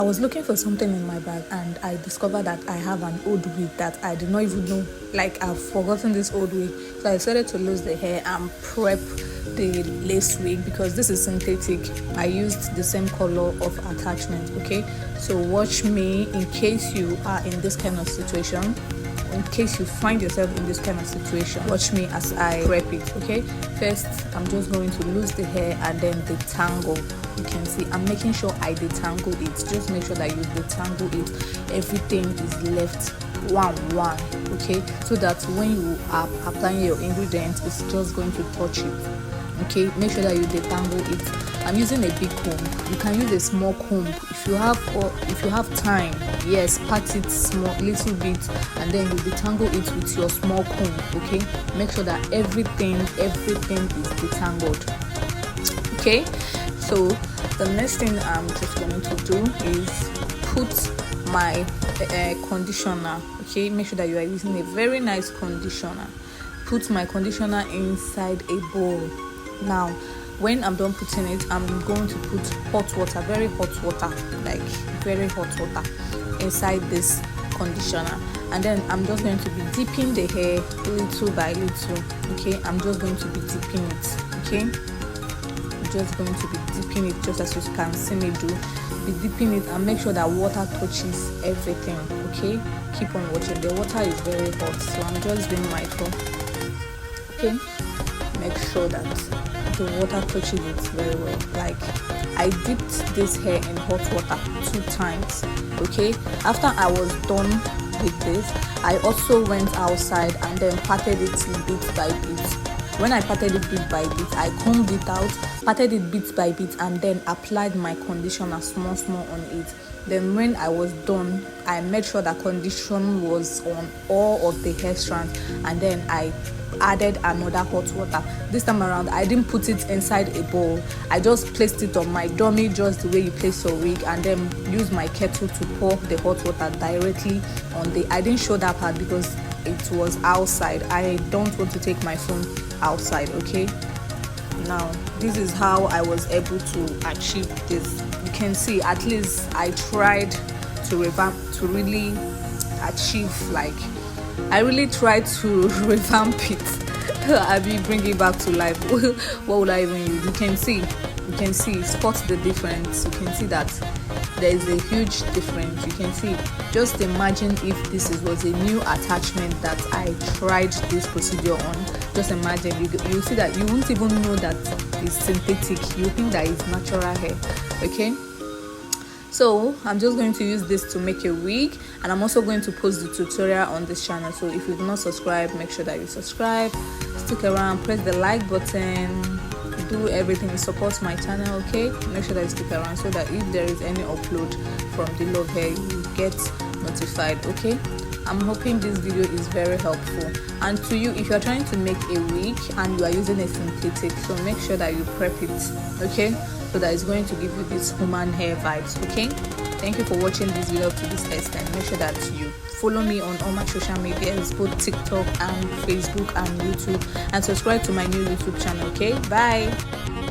I was looking for something in my bag and I discovered that I have an old wig that I did not even know. Like, I've forgotten this old wig. So I decided to lose the hair and prep the lace wig because this is synthetic. I used the same color of attachment, okay? So watch me in case you are in this kind of situation. In case you find yourself in this kind of situation, watch me as I prep it, okay? First, I'm just going to lose the hair and then detangle. You can see I'm making sure I detangle it. Just make sure that you detangle it. Everything is left one, okay? So that when you are applying your ingredients, it's just going to touch it. Okay, make sure that you detangle it. I'm using a big comb. You can use a small comb if you have time. Yes, part it small little bit and then you detangle it with your small comb. Okay, make sure that everything is detangled. Okay, so the next thing I'm just going to do is put my conditioner. Okay, make sure that you are using a very nice conditioner. Put my conditioner inside a bowl. Now, when I'm done putting it, I'm going to put hot water, very hot water, like very hot water inside this conditioner. And then I'm just going to be dipping the hair little by little. Okay, I'm just going to be dipping it. Okay, I'm just going to be dipping it just as you can see me do. Be dipping it and make sure that water touches everything. Okay, keep on watching. The water is very hot, so I'm just being mindful. Okay, make sure that the water touches it very well. Like, I dipped this hair in hot water 2 times. Okay, after I was done with this, I also went outside and then patted it bit by bit. When I patted it bit by bit, I combed it out, patted it bit by bit, and then applied my conditioner small on it. Then when I was done, I made sure that condition was on all of the hair strands, and then I added another hot water. This time around, I didn't put it inside a bowl. I just placed it on my dummy, just the way you place your wig, and then use my kettle to pour the hot water directly on the. I didn't show that part because it was outside. I don't want to take my phone outside. Okay, now this is how I was able to achieve this. You can see, at least I tried to revamp, to really achieve, like, I really tried to revamp it. I mean, bring it back to life. What would I even use? You can see, spot the difference. You can see that there is a huge difference. You can see, just imagine if this was a new attachment that I tried this procedure on. Just imagine, you see that you won't even know that it's synthetic. You think that it's natural hair. Okay, so I'm just going to use this to make a wig, and I'm also going to post the tutorial on this channel. So if you've not subscribed, make sure that you subscribe, stick around, press the like button, do everything to support my channel. Okay, make sure that you stick around so that if there is any upload from the love hair, you get notified. Okay, I'm hoping this video is very helpful. And to you, if you're trying to make a wig and you are using a synthetic, so make sure that you prep it, okay, so that it's going to give you this human hair vibes. Okay, thank you for watching this video up to this extent. Make sure that you follow me on all my social medias, both TikTok and Facebook and YouTube, and subscribe to my new YouTube channel. Okay, bye.